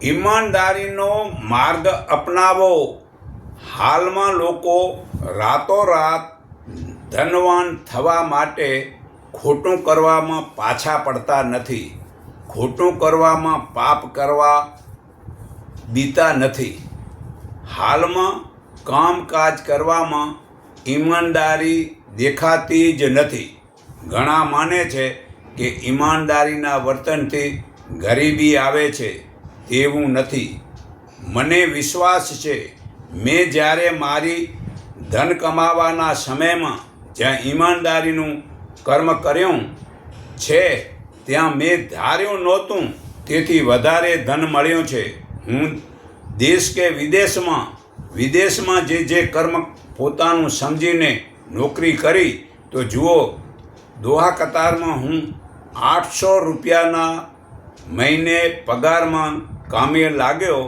ઈમાનદારીનો માર્ગ અપનાવો. હાલમાં લોકો રાતોરાત ધનવાન થવા માટે ખોટું કરવામાં પાછા પડતા નથી. ખોટું કરવામાં પાપ કરવા બીતા નથી. હાલમાં કામકાજ કરવામાં ઈમાનદારી દેખાતી જ નથી. ઘણા માને છે કે ઈમાનદારીના વર્તનથી ગરીબી આવે છે. એવું નથી. મને વિશ્વાસ છે, મેં જ્યારે મારી ધન કમાવાના સમયમાં જ્યાં ઈમાનદારીનું કર્મ કર્યું છે ત્યાં મેં ધાર્યું નહોતું તેથી વધારે ધન મળ્યું છે. હું દેશ કે વિદેશમાં જે કર્મ પોતાનું સમજીને નોકરી કરી તો જુઓ, દોહા કતારમાં હું 800 રૂપિયાના મહિને પગારમાં કામે લાગ્યો.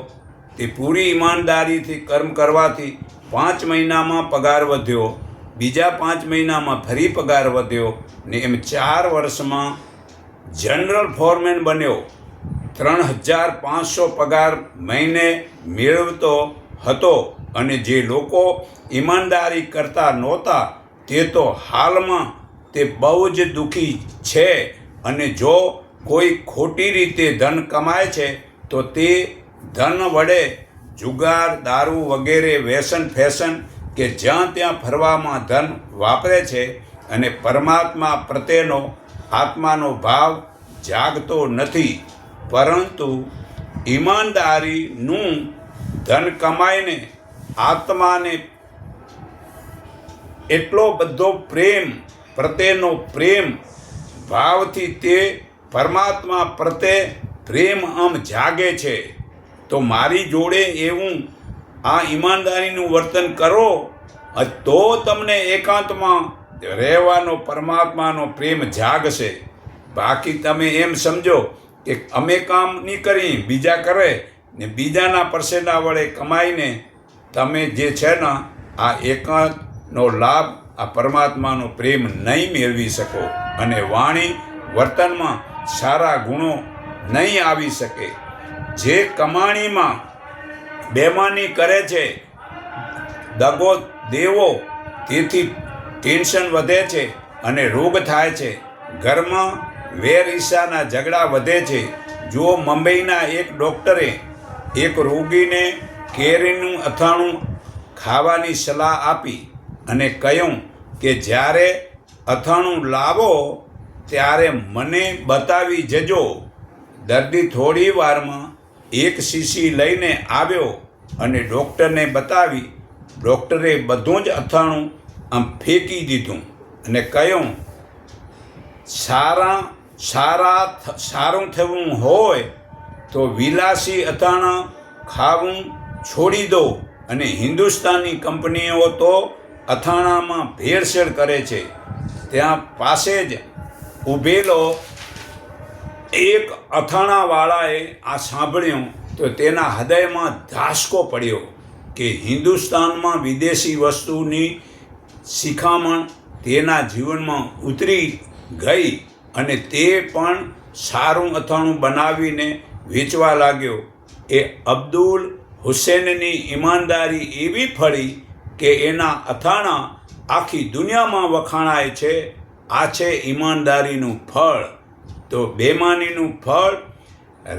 તે પૂરી ઈમાનદારીથી કર્મ કરવાથી 5 મહિનામાં પગાર વધ્યો, બીજા 5 મહિનામાં ફરી પગાર વધ્યો ને એમ 4 વર્ષમાં જનરલ ફોરમેન બન્યો. 3500 પગાર મહિને મેળવતો હતો. અને જે લોકો ઈમાનદારી કરતા નહોતા તે તો હાલમાં તે બહુ જ દુઃખી છે. અને જો કોઈ ખોટી રીતે ધન કમાય છે તો તે ધન વડે જુગાર, દારૂ વગેરે વ્યસન ફેશન કે જ્યાં ત્યાં ફરવામાં ધન વાપરે છે અને પરમાત્મા પ્રત્યેનો આત્માનો ભાવ જાગતો નથી. પરંતુ ઈમાનદારીનું ધન કમાઈને આત્માને એટલો બધો પ્રત્યેનો પ્રેમ ભાવથી તે પરમાત્મા પ્રત્યે પ્રેમ જાગે છે. તો મારી જોડે એવું આ ઈમાનદારીનું વર્તન કરો તો તમને એકાંતમાં રહેવાનો પરમાત્માનો પ્રેમ જાગશે. બાકી તમે એમ સમજો કે અમે કામ નહીં કરી, બીજા કરે ને બીજાના પરસેના વડે કમાઈને તમે જે છે ને આ એકાંતનો લાભ, આ પરમાત્માનો પ્રેમ નહીં મેળવી શકો અને વાણી વર્તનમાં સારા ગુણો નહીં આવી શકે. જે કમાણીમાં બેમાની કરે છે, દગો દેવો, તેથી ટેન્શન વધે છે અને રોગ થાય છે. ઘરમાં વેર ઈર્ષાના ઝઘડા વધે છે. જો મુંબઈના એક ડૉક્ટરે એક રોગીને કેરીનું અથાણું ખાવાની સલાહ આપી અને કહ્યું કે જ્યારે અથાણું લાવો ત્યારે મને બતાવી જજો. દર્દી થોડી વારમાં એક શીશી લઈને આવ્યો અને ડૉક્ટરને બતાવી. ડૉક્ટરે બધું જ અથાણું આમ ફેંકી દીધું અને કહ્યું, સારું થવું હોય તો વિલાસી અથાણાં ખાવું છોડી દો. અને હિન્દુસ્તાની કંપનીઓ તો અથાણામાં ભેળસેળ કરે છે. ત્યાં પાસે જ ઊભેલો એક અથાણાવાળાએ આ સાંભળ્યું તો તેના હૃદયમાં ધાસકો પડ્યો કે હિન્દુસ્તાનમાં વિદેશી વસ્તુની શિખામણ તેના જીવનમાં ઉતરી ગઈ અને તે પણ સારું અથાણું બનાવીને વેચવા લાગ્યો. એ અબ્દુલ હુસેનની ઈમાનદારી એવી ફળી કે એના અથાણાં આખી દુનિયામાં વખાણાય છે. આ છે ઈમાનદારીનું ફળ. તો બેમાનીનું ફળ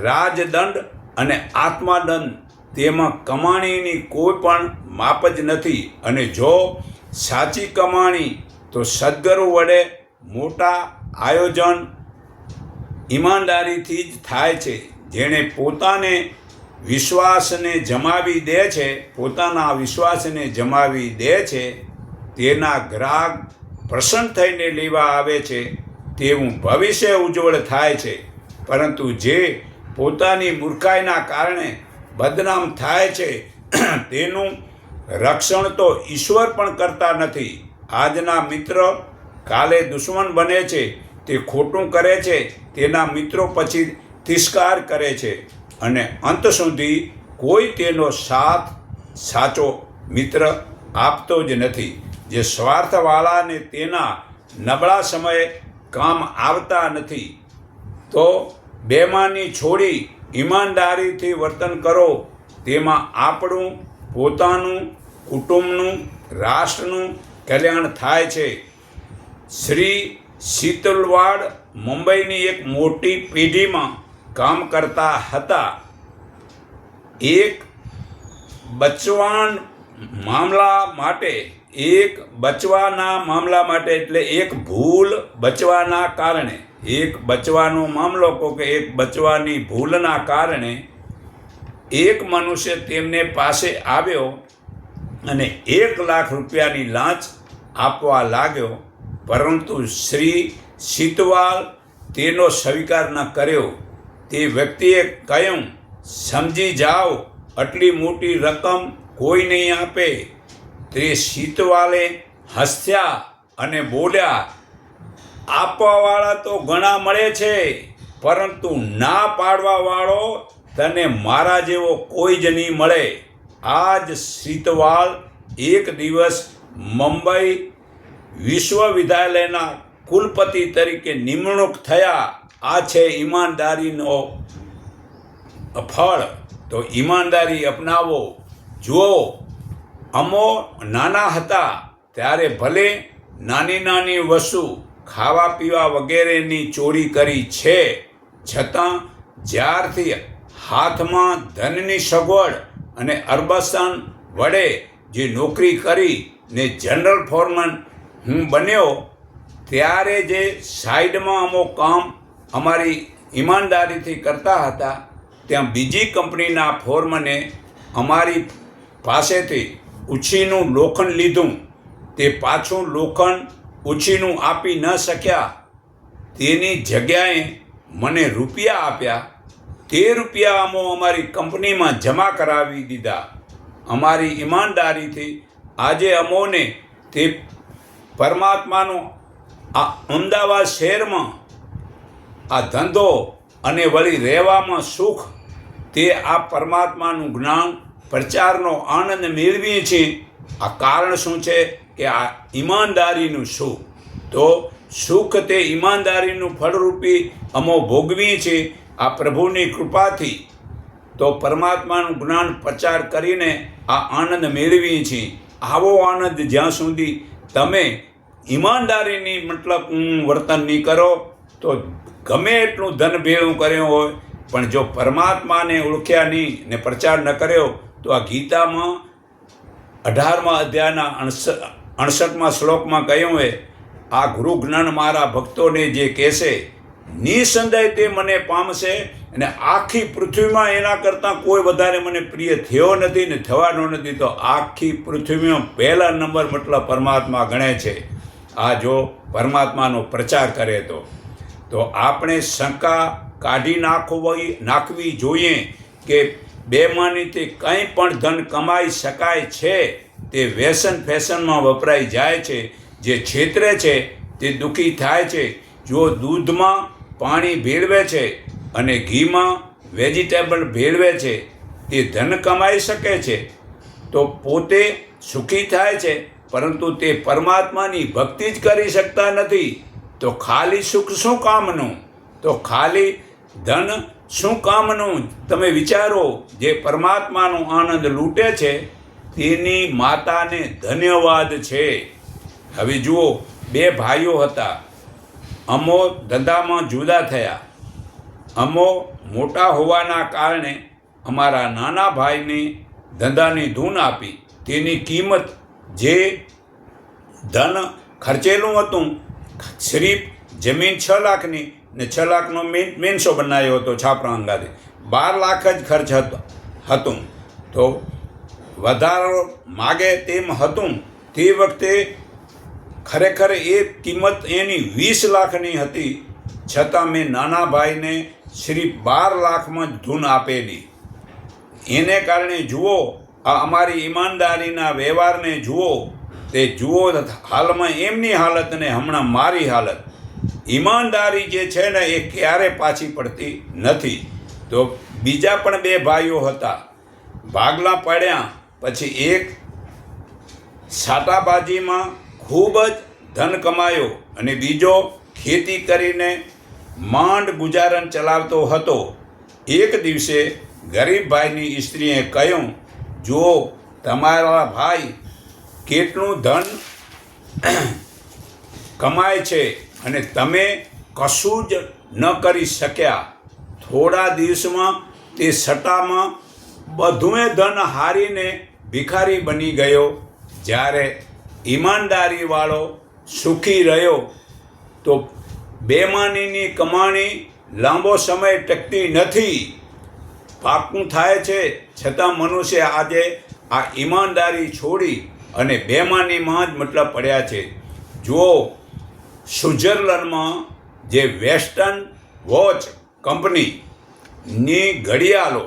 રાજદંડ અને આત્માદંડ, તેમાં કમાણીની કોઈ પણ માપ જ નથી. અને જો સાચી કમાણી તો સદગુરુ વડે મોટા આયોજન ઈમાનદારીથી જ થાય છે. જેણે પોતાના વિશ્વાસને જમાવી દે છે તેના ગ્રાહક પ્રસન્ન થઈને લેવા આવે છે. તેવું ભવિષ્ય ઉજ્જવળ થાય છે. પરંતુ જે પોતાની મૂર્ખાઈના કારણે બદનામ થાય છે તેનું રક્ષણ તો ઈશ્વર પણ કરતા નથી. આજના મિત્ર કાલે દુશ્મન બને છે. તે ખોટું કરે છે, તેના મિત્રો પછી તિરસ્કાર કરે છે અને અંત સુધી કોઈ તેનો સાચો મિત્ર આપતો જ નથી. જે સ્વાર્થવાળાને તેના નબળા સમયે કામ આવતા નથી. તો બેમાની છોડી ઈમાનદારીથી વર્તન કરો, તેમાં આપણું પોતાનું, કુટુંબનું, રાષ્ટ્રનું કલ્યાણ થાય છે. શ્રી શીતલવાડ મુંબઈની એક મોટી પેઢીમાં કામ કરતા હતા. એક બચવાના મામલા માટે એટલે એક ભૂલ બચવાના કારણે, એક બચવાનો મામલો કહો કે એક બચવાની ભૂલના કારણે એક મનુષ્ય તેમને પાસે આવ્યો અને 1 લાખ રૂપિયાની લાંચ આપવા લાગ્યો, પરંતુ શ્રી શીતવાલ તેનો સ્વીકાર ન કર્યો. તે વ્યક્તિએ કહ્યું, સમજી જાઓ, આટલી મોટી રકમ કોઈ નહીં આપે. તે શીતવાલે હસ્યા અને બોલ્યા, આપવાવાળા તો ઘણા મળે છે, પરંતુ ના પાડવાવાળો તને મારા જેવો કોઈ જ નહીં મળે. આ જ શીતવાલ એક દિવસ મુંબઈ વિશ્વવિદ્યાલયના કુલપતિ તરીકે નિમણૂક થયા. આ છે ઈમાનદારીનો ફળ. તો ઈમાનદારી અપનાવો. જુઓ, અમો નાના હતા ત્યારે ભલે નાની નાની વસ્તુ ખાવા પીવા વગેરેની ચોરી કરી છે, છતાં જ્યારથી હાથમાં ધનની સગવડ અને અરબસ્તાન વડે જે નોકરી કરી ને જનરલ ફોરમેન હું બન્યો, ત્યારે જે સાઈડમાં અમુક કામ અમારી ઈમાનદારીથી કરતા હતા, ત્યાં બીજી કંપનીના ફોરમને અમારી પાસેથી ઉછીનું લોખંડ લીધું. તે પાછું લોખંડ ઉછીનું આપી ન શક્યા. તેની જગ્યાએ મને રૂપિયા આપ્યા. તે રૂપિયા અમારી કંપનીમાં જમા કરાવી દીધા. અમારી ઈમાનદારીથી આજે અમોને તે પરમાત્માનો આ અમદાવાદ શહેરમાં આ ધંધો અને વળી રહેવામાં સુખ, તે આ પરમાત્માનું જ્ઞાન પ્રચારનો આનંદ મેળવીએ છીએ. આ કારણ શું છે કે આ ઈમાનદારીનું સુખ. તો સુખ તે ઈમાનદારીનું ફળરૂપી અમો ભોગવીએ છીએ આ પ્રભુની કૃપાથી. તો પરમાત્માનું જ્ઞાન પ્રચાર કરીને આ આનંદ મેળવીએ છીએ. આવો આનંદ જ્યાં સુધી તમે ઈમાનદારીની મતલબ વર્તન નહીં કરો, તો ગમે એટલું ધન ભેળું કર્યું હોય, પણ જો પરમાત્માને ઓળખ્યા નહીં ને પ્રચાર ન કર્યો, તો આ ગીતામાં 18મા અધ્યાયના 68મા શ્લોકમાં કહ્યું હોય, આ ગુરુ જ્ઞાન મારા ભક્તોને જે કહેશે, નિસંદેહ તે મને પામશે, અને આખી પૃથ્વીમાં એના કરતાં કોઈ વધારે મને પ્રિય થયો નથી ને થવાનો નથી. તો આખી પૃથ્વીમાં પહેલા નંબર મતલબ પરમાત્મા ગણે છે. આ જો પરમાત્માનો પ્રચાર કરે તો આપણે શંકા કાઢી નાખવી જોઈએ કે બેમાનીથી કંઈ પણ ધન કમાઈ શકાય છે તે વ્યસન ફેશનમાં વપરાઈ જાય છે. જે છેતરે છે તે દુઃખી થાય છે. જો દૂધમાં પાણી ભેળવે છે અને ઘીમાં વેજીટેબલ ભેળવે છે, તે ધન કમાઈ શકે છે તો પોતે સુખી થાય છે, પરંતુ તે પરમાત્માની ભક્તિ જ કરી શકતા નથી. તો ખાલી સુખ શું કામનું? તો ખાલી ધન શું કામનું? તમે વિચારો, જે પરમાત્માનો આનંદ લૂંટે છે તેની માતાને ધન્યવાદ છે. હવે જુઓ, 2 ભાઈઓ હતા. અમો ધંધામાં જુદા થયા. અમો મોટા હોવાના કારણે અમારા નાના ભાઈને ધંધાની ધૂન આપી. તેની કિંમત જે ધન ખર્ચેલું હતું, સિર્ફ જમીન 6 લાખની ને 6 લાખનો મેનસો બનાવ્યો હતો છાપરા અંગાથી, 12 લાખ જ ખર્ચ હતું. તો વધારો માગે તેમ હતું. તે વખતે ખરેખર એ કિંમત એની 20 લાખની હતી, છતાં મેં નાના ભાઈને સિર્ફ 12 લાખમાં જ ધૂન આપેલી. એને કારણે જુઓ, આ અમારી ઈમાનદારીના વ્યવહારને જુઓ. તે જુઓ હાલમાં એમની હાલત ને હમણાં મારી હાલત. ઈમાનદારી જે છે ને એ ક્યારે પાછી પડતી નથી. તો બીજા પણ 2 ભાઈઓ હતા. ભાગલા પડ્યા પછી એક સાટાબાજીમાં ખૂબ જ ધન કમાયો અને બીજો ખેતી કરીને માંડ ગુજારણ ચલાવતો હતો. એક દિવસે ગરીબ ભાઈની સ્ત્રીએ કહ્યું, જુઓ તમારા ભાઈ કેટલું ધન કમાય છે અને તમે કશું જ ન કરી શક્યા. થોડા દિવસમાં તે સટ્ટામાં બધુંય ધન હારીને ભિખારી બની ગયો. જ્યારે ઈમાનદારીવાળો સુખી રહ્યો તો બેમાનીની કમાણી લાંબો સમય ટકતી નથી. પાકું થાય છે છતાં મનુષ્ય આજે આ ઈમાનદારી છોડી અને બેમાનીમાં જ મતલબ પડ્યા છે. જુઓ, સ્વિટ્ઝરલેન્ડમાં જે વેસ્ટર્ન વોચ કંપનીની ઘડિયાળો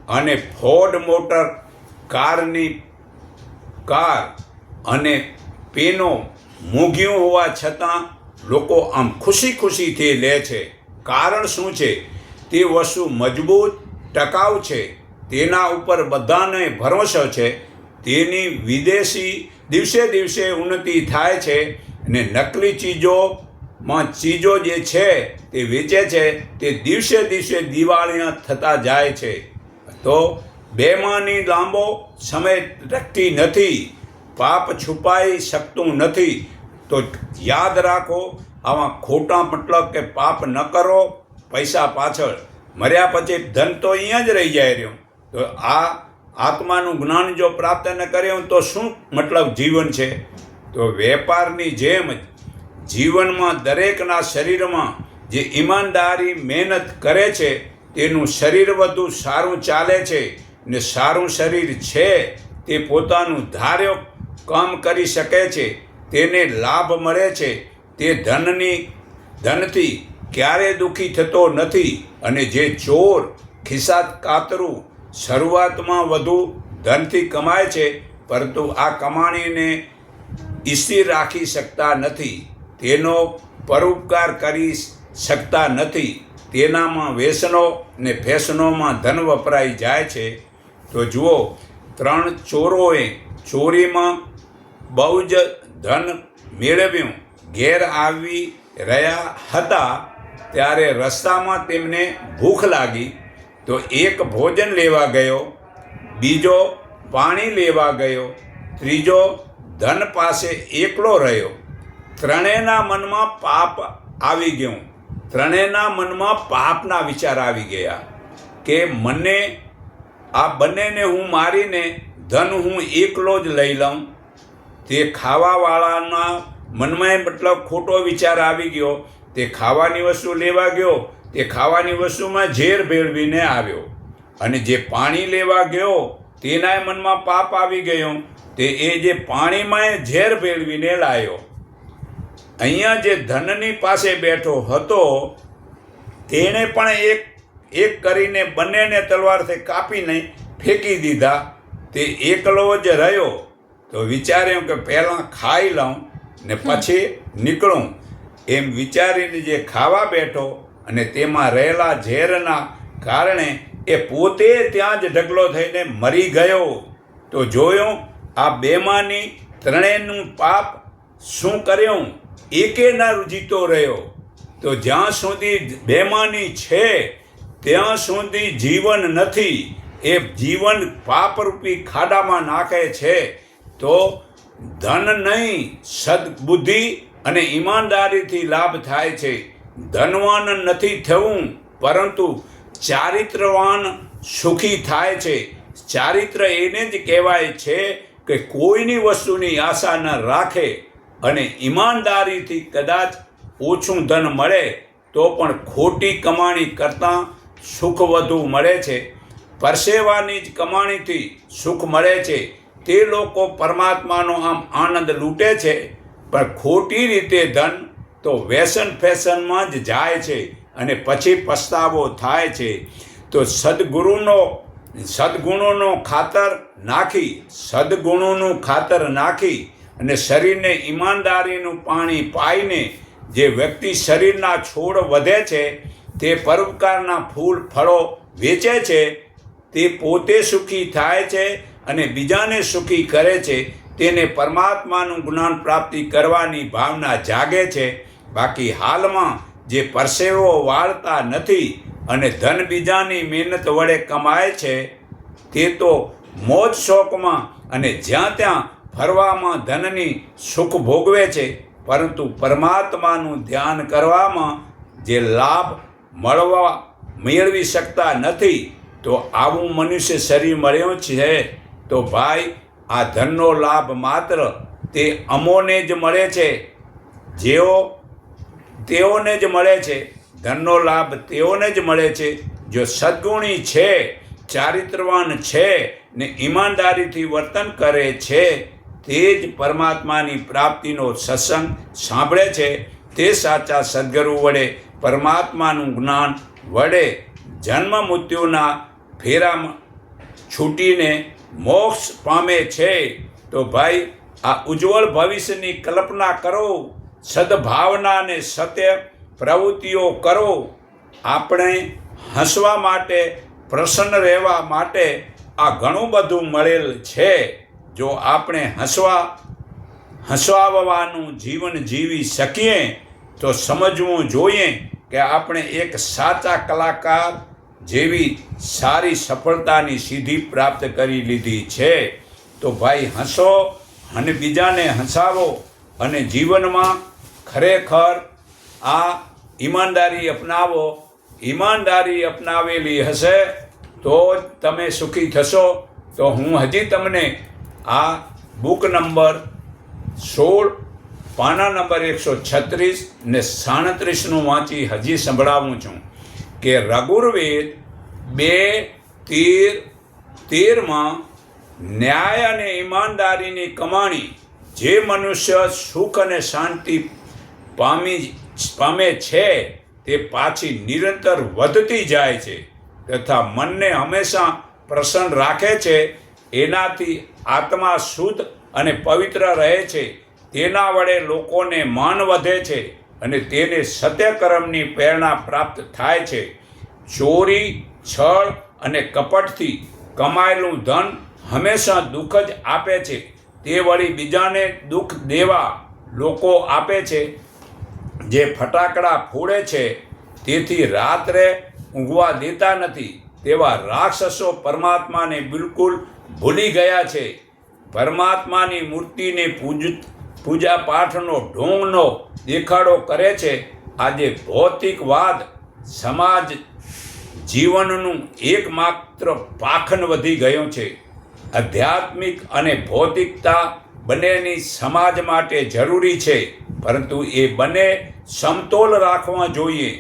અને ફોર્ડ મોટર કાર અને પેનો મોંઘ્યું હોવા છતાં લોકો આમ ખુશીથી લે છે. કારણ શું છે? તે વસ્તુ મજબૂત, ટકાઉ છે, તેના ઉપર બધાને ભરોસો છે. તેની વિદેશી દિવસે દિવસે ઉન્નતિ થાય છે અને નકલી ચીજો જે છે તે વેચે છે તે દિવસે દિવસે દિવાળીਆਂ થતા જાય છે. તો બેમાની લાંબો સમય ટકતી નથી. પાપ છુપાઈ શકતું નથી. તો યાદ રાખો, આવા ખોટા મતલબ કે પાપ ન કરો. પૈસા પાછળ મર્યા પછી ધન તો અહીંયા જ રહી જાય રહ્યો. તો આ આત્માનું જ્ઞાન જો પ્રાપ્ત ન કર્યું તો શું મતલબ જીવન છે? તો વેપારની જેમ જ જીવનમાં દરેકના શરીરમાં જે ઈમાનદારી મહેનત કરે છે તેનું શરીર વધુ સારું ચાલે છે. ને સારું શરીર છે તે પોતાનું ધાર્યો કામ કરી શકે છે, તેને લાભ મળે છે. તે ધનથી ક્યારેય દુઃખી થતો નથી. અને જે ચોર, ખિસ્સા કાતરું શરૂઆતમાં વધુ ધનથી કમાય છે, પરંતુ આ કમાણીને સ્થિર રાખી શકતા નથી. તેનો પરોપકાર કરી શકતા નથી. તેનામાં વ્યસનો ને ફેશનોમાં ધન વપરાઈ જાય છે. તો જુઓ, 3 ચોરોએ ચોરીમાં બહુ જ ધન મેળવ્યું. ઘેર આવી રહ્યા હતા ત્યારે રસ્તામાં તેમને ભૂખ લાગી. તો એક ભોજન લેવા ગયો, બીજો પાણી લેવા ગયો, ત્રીજો ધન પાસે એકલો રહ્યો. ત્રણેયના મનમાં પાપ આવી ગયું. ત્રણેયના મનમાં પાપના વિચાર આવી ગયા કે મને આ બંનેને હું મારીને ધન હું એકલો જ લઈ લઉં. તે ખાવાવાળાના મનમાં મતલબ ખોટો વિચાર આવી ગયો. તે ખાવાની વસ્તુ લેવા ગયો, તે ખાવાની વસ્તુમાં ઝેર ભેળવીને આવ્યો. અને જે પાણી લેવા ગયો તેના મનમાં પાપ આવી ગયો. તે જે પાણીમાં ઝેર ભેળવીને લાવ્યો. અહીંયા જે ધનની પાસે બેઠો હતો તેણે પણ એક કરીને બંનેને તલવારથી કાપીને ફેંકી દીધા. તે એકલો જ રહ્યો. તો વિચાર્યું કે પહેલાં ખાઈ લઉં ને પછી નીકળું. એમ વિચારીને જે ખાવા બેઠો અને તેમાં રહેલા ઝેરના કારણે એ પોતે ત્યાં જ ઢગલો થઈને મરી ગયો. તો જોયું, આ બેમાની ત્રણેયનું પાપ શું કર્યું? એકે ના જીતો રહ્યો. તો જ્યાં સુધી બેમાની છે ત્યાં સુધી જીવન નથી. એ જીવન પાપરૂપી ખાડામાં નાખે છે. તો ધન નહીં, સદબુદ્ધિ અને ઈમાનદારીથી લાભ થાય છે. ધનવાન નથી થવું, પરંતુ ચારિત્રવાન સુખી થાય છે. ચારિત્ર એને જ કહેવાય છે કે કોઈની વસ્તુની આશા ન રાખે અને ઈમાનદારીથી કદાચ ઓછું ધન મળે તો પણ ખોટી કમાણી કરતાં સુખ વધુ મળે છે. પરસેવાની જ કમાણીથી સુખ મળે છે. તે લોકો પરમાત્માનો આમ આનંદ લૂંટે છે, પણ ખોટી રીતે ધન તો વ્યસન ફેશનમાં જ જાય છે અને પછી પસ્તાવો થાય છે. તો સદગુણોનું ખાતર નાખી અને શરીરને ઈમાનદારીનું પાણી પાઈને જે વ્યક્તિ શરીરના છોડ વધે છે, તે પરોપકારના ફળો વેચે છે, તે પોતે સુખી થાય છે અને બીજાને સુખી કરે છે. તેને પરમાત્માનું જ્ઞાન પ્રાપ્તિ કરવાની ભાવના જાગે છે. બાકી હાલમાં જે પરસેવો વાળતા નથી અને ધન બીજાની મહેનત વડે કમાય છે તે તો મોજ શોખમાં અને જ્યાં ત્યાં ફરવામાં ધનની સુખ ભોગવે છે, પરંતુ પરમાત્માનું ધ્યાન કરવામાં જે લાભ મેળવી શકતા નથી. તો આવું મનુષ્ય શરીર મળ્યું છે તો ભાઈ આ ધનનો લાભ માત્ર તે અમોને જ મળે છે, તેઓને જ મળે છે. ધનનો લાભ તેઓને જ મળે છે જો સદ્ગુણી છે, ચારિત્રવાન છે ને ઈમાનદારીથી વર્તન કરે છે. તે જ પરમાત્માની પ્રાપ્તિનો સત્સંગ સાંભળે છે. તે સાચા સદ્ગુરુ વડે પરમાત્માનું જ્ઞાન વડે જન્મ મૃત્યુના ફેરામાં છૂટીને મોક્ષ પામે છે. તો ભાઈ આ ઉજ્જવળ ભવિષ્યની કલ્પના કરો, સદભાવના અને સત્ય પ્રવૃત્તિઓ કરો. આપણે હસવા માટે, પ્રસન્ન રહેવા માટે આ ઘણું બધું મળેલ છે. જો આપણે હસવાવાનું જીવન જીવી શકીએ તો સમજવું જોઈએ કે આપણે એક સાચા કલાકાર જેવી સારી સફળતાની સિદ્ધિ પ્રાપ્ત કરી લીધી છે. તો ભાઈ હસો અને બીજાને હસાવો અને જીવનમાં ખરેખર આ ઈમાનદારી અપનાવો. ઈમાનદારી અપનાવેલી હશે તો જ તમે સુખી થશો. તો હું હજી તમને આ બુક નંબર 16 પાના નંબર 136 ને 37 વાંચી હજી સંભળાવું છું કે રઘુર્વેદ 2:13 ન્યાય અને ઈમાનદારીની કમાણી જે મનુષ્ય સુખ અને શાંતિ પામે છે તે પાછી નિરંતર વધતી જાય છે તથા મનને હંમેશા પ્રસન્ન રાખે છે. એનાથી આત્મા શુદ્ધ અને પવિત્ર રહે છે. તેના વડે લોકોને માન વધે છે અને તેને સત્યકર્મની પ્રેરણા પ્રાપ્ત થાય છે. ચોરી, છળ અને કપટથી કમાયેલું ધન હંમેશા દુઃખ જ આપે છે. તે વળી બીજાને દુઃખ દેવા લોકો આપે છે જે ફટાકડા ફોડે છે, તેથી રાત્રે ઊંઘવા દેતા નથી. તેવા રાક્ષસો પરમાત્માને બિલકુલ ભૂલી ગયા છે. પરમાત્માની મૂર્તિને પૂજા પાઠનો ઢોંગનો દેખાડો કરે છે. આજે ભૌતિકવાદ સમાજ જીવનનું એકમાત્ર પાખંડ વધી ગયું છે. આધ્યાત્મિક અને ભૌતિકતા બંનેની સમાજ માટે જરૂરી છે, પરંતુ એ બંને સમતોલ રાખવા જોઈએ.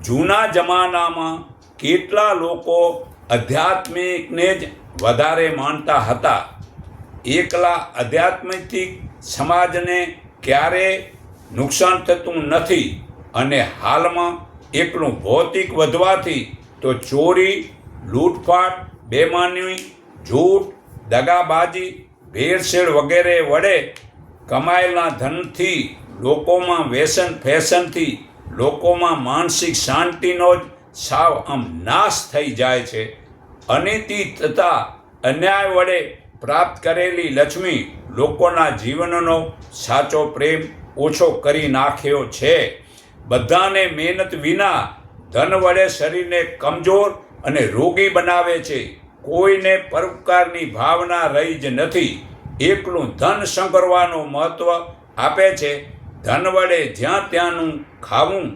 જૂના જમાનામાં કેટલા લોકો આધ્યાત્મિકને જ વધારે માનતા હતા. એકલા આધ્યાત્મિક સમાજને ક્યારેય નુકસાન થતું નથી અને હાલમાં એકલું ભૌતિક વધવાથી તો ચોરી, લૂંટફાટ, બેમાની, જૂઠ, દગાબાજી, ભેળસેળ વગેરે વડે કમાયેલા ધનથી લોકોમાં વ્યસન ફેશનથી લોકોમાં માનસિક શાંતિનો જ સાવ નાશ થઈ જાય છે. અનીતિ તથા અન્યાય વડે પ્રાપ્ત કરેલી લક્ષ્મી લોકોના જીવનનો સાચો પ્રેમ ઓછો કરી નાખ્યો છે. બધાને મહેનત વિના ધન વડે શરીરને કમજોર અને રોગી બનાવે છે. કોઈને પરોપકારની ભાવના રહી જ નથી. એકલું ધન સંગ્રહવાનું મહત્વ આપે છે. ધન વડે જ્યાં ત્યાંનું ખાવું,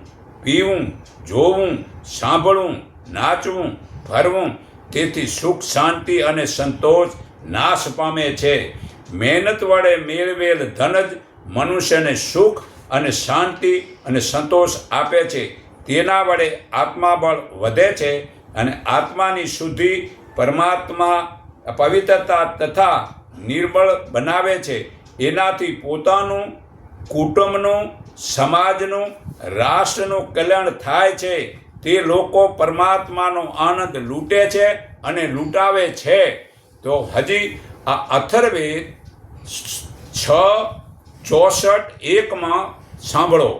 પીવું, જોવું, સાંભળવું, નાચવું, ફરવું, તેથી સુખ, શાંતિ અને સંતોષ નાશ પામે છે. મહેનત વડે મેળવેલ ધન જ મનુષ્યને સુખ અને શાંતિ અને સંતોષ આપે છે. તેના વડે આત્માબળ વધે છે અને આત્માની શુદ્ધિ પરમાત્મા પવિત્રતા તથા નિર્બળ બનાવે છે. એનાથી પોતાનું, કુટુંબનું, સમાજનું, રાષ્ટ્રનું કલ્યાણ થાય છે. તે લોકો પરમાત્માનો આનંદ લૂંટે છે અને લૂંટાવે છે. તો હજી આ અથર્વેદ 6:64-1 સાંભળો.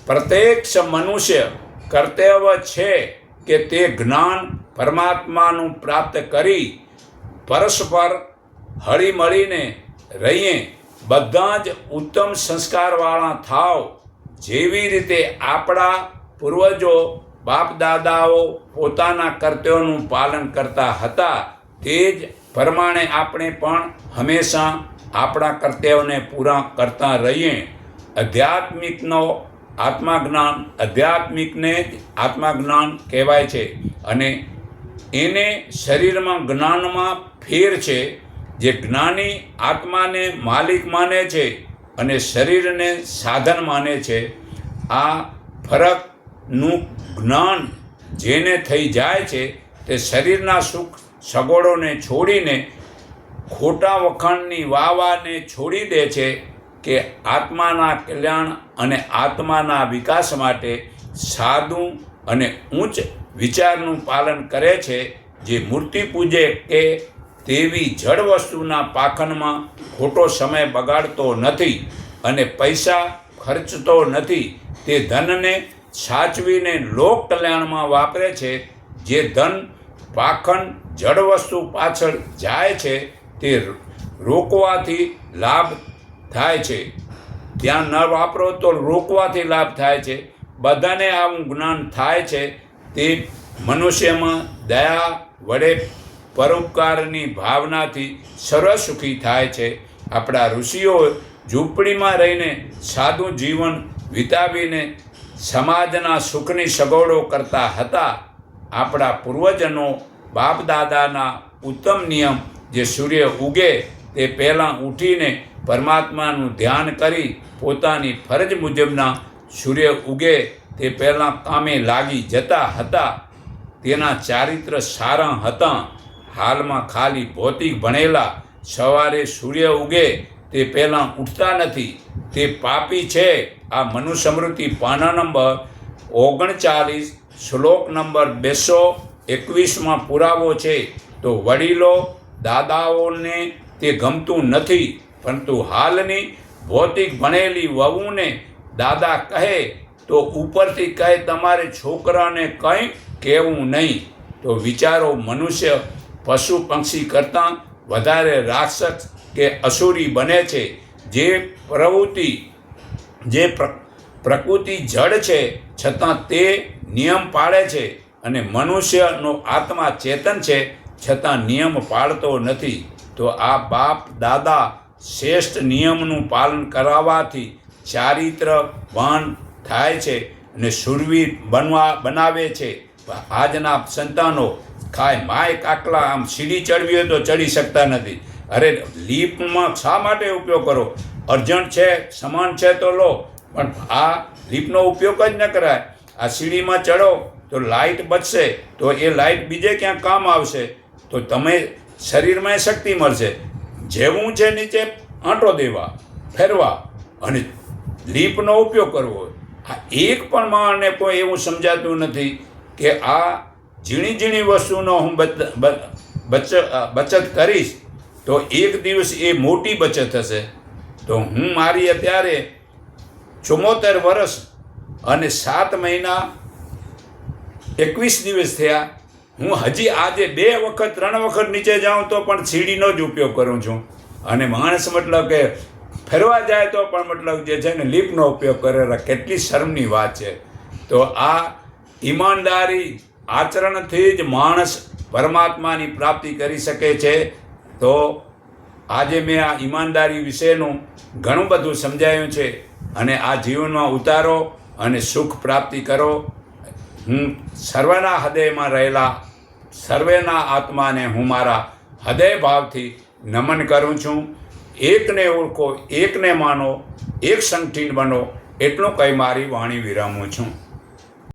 પ્રત્યેક મનુષ્ય કર્તવ્ય છે કે તે જ્ઞાન પરમાત્માનું પ્રાપ્ત કરી પરસ્પર હળીમળીને રહીએ. બધા જ ઉત્તમ સંસ્કારવાળા થાવ. જેવી રીતે આપણા પૂર્વજો બાપ દાદાઓ પોતાના કર્તવ્યોનું પાલન કરતા હતા તે જ પ્રમાણે આપણે પણ હંમેશા આપણા કર્તવ્યોને પૂરા કરતા રહીએ. આધ્યાત્મિકનો આત્માજ્ઞાન, આધ્યાત્મિકને જ આત્માજ્ઞાન કહેવાય છે અને એને શરીરમાં જ્ઞાનમાં ફેર છે. જે જ્ઞાની આત્માને માલિક માને છે અને શરીરને સાધન માને છે, આ ફરકનું જ્ઞાન જેને થઈ જાય છે તે શરીરના સુખ સગવડોને છોડીને ખોટા વખાણની વાવાને છોડી દે છે કે આત્માના કલ્યાણ અને આત્માના વિકાસ માટે સાદું અને ઉચ્ચ વિચારનું પાલન કરે છે. જે મૂર્તિ પૂજે કે તેવી જડ વસ્તુના પાખંડમાં ખોટો સમય બગાડતો નથી અને પૈસા ખર્ચતો નથી. તે ધનને સાચવીને લોક કલ્યાણમાં વાપરે છે. જે ધન પાખંડ જડ વસ્તુ પાછળ જાય છે તે રોકવાથી લાભ થાય છે. ત્યાં ન વાપરો તો રોકવાથી લાભ થાય છે. બધાને આવું જ્ઞાન થાય છે. તે મનુષ્યમાં દયા વડે પરોપકારની ભાવનાથી સર્વસુખી થાય છે. આપણા ઋષિઓ ઝૂંપડીમાં રહીને સાદું જીવન વિતાવીને સમાજના સુખની સગવડો કરતા હતા. આપણા પૂર્વજનો બાપ દાદાના ઉત્તમ નિયમ, જે સૂર્ય ઉગે તે પહેલાં ઉઠીને પરમાત્માનું ધ્યાન કરી પોતાની ફરજ મુજબના સૂર્ય ઉગે તે પહેલાં કામે લાગી જતા હતા. તેના ચારિત્ર સારા હતા. હાલમાં ખાલી ભૌતિક ભણેલા સવારે સૂર્ય ઉગે તે પહેલાં ઉઠતા નથી, તે પાપી છે. આ મનુસ્મૃતિ પાના નંબર 39 શ્લોક નંબર 221 પુરાવો છે. તો વડીલો દાદાઓને તે ગમતું નથી, પરંતુ હાલની ભૌતિક ભણેલી વહુને દાદા કહે તો ઉપરથી કહે તમારે છોકરાને કંઈ કહેવું નહીં. તો વિચારો, મનુષ્ય પશુ પક્ષી કરતાં વધારે રાક્ષસ કે અસુરી બને છે. જે પ્રકૃતિ જડ છે છતાં તે નિયમ પાળે છે અને મનુષ્યનો આત્મા ચેતન છે છતાં નિયમ પાળતો નથી. તો આ બાપ દાદા શ્રેષ્ઠ નિયમનું પાલન કરાવવાથી ચારિત્રવાન થાય છે અને શૂરવીર બનાવે છે. આજના સંતાનો માય કાકલા આમ સીડી ચડવી હોય તો ચડી શકતા નથી. અરે લીફ્ટમાં શા માટે ઉપયોગ કરો? અર્જન્ટ છે, સમાન છે તો લો, પણ આ લીફ્ટનો ઉપયોગ જ ન કરાય. આ સીડીમાં ચડો તો લાઇટ બચશે, તો એ લાઇટ બીજે ક્યાંક કામ આવશે, તો તમે શરીરમાં શક્તિ મળશે. જેવું છે નીચે આંટો દેવા, ફેરવા અને લીફ્ટનો ઉપયોગ કરવો. આ એક પણ માણસને કોઈ એવું સમજાતું નથી કે આ ઝીણી ઝીણી વસ્તુનો હું બચત કરીશ તો એક દિવસ એ મોટી બચત હશે. તો હું મારી અત્યારે 74 વર્ષ અને 7 મહિના 21 દિવસ થયા. હું હજી આજે 2 વખત 3 વખત નીચે જાઉં તો પણ સીડીનો જ ઉપયોગ કરું છું. અને માણસ મતલબ કે ફરવા જાય તો પણ મતલબ જે છે ને લીફ્ટનો ઉપયોગ કરે. કેટલી શરમની વાત છે. તો આ ઈમાનદારી આચરણથી જ માણસ પરમાત્માની પ્રાપ્તિ કરી શકે છે. તો આજે મેં આ ઈમાનદારી વિશેનું ઘણું બધું સમજાયું છે અને આ જીવનમાં ઉતારો અને સુખ પ્રાપ્તિ કરો. હું સર્વના હૃદયમાં રહેલા સર્વેના આત્માને હું મારા હૃદય ભાવથી નમન કરું છું. એકને ઓળખો, એકને માનો, એક સંગઠિત બનો, એટલું કહી મારી વાણી વિરામું છું.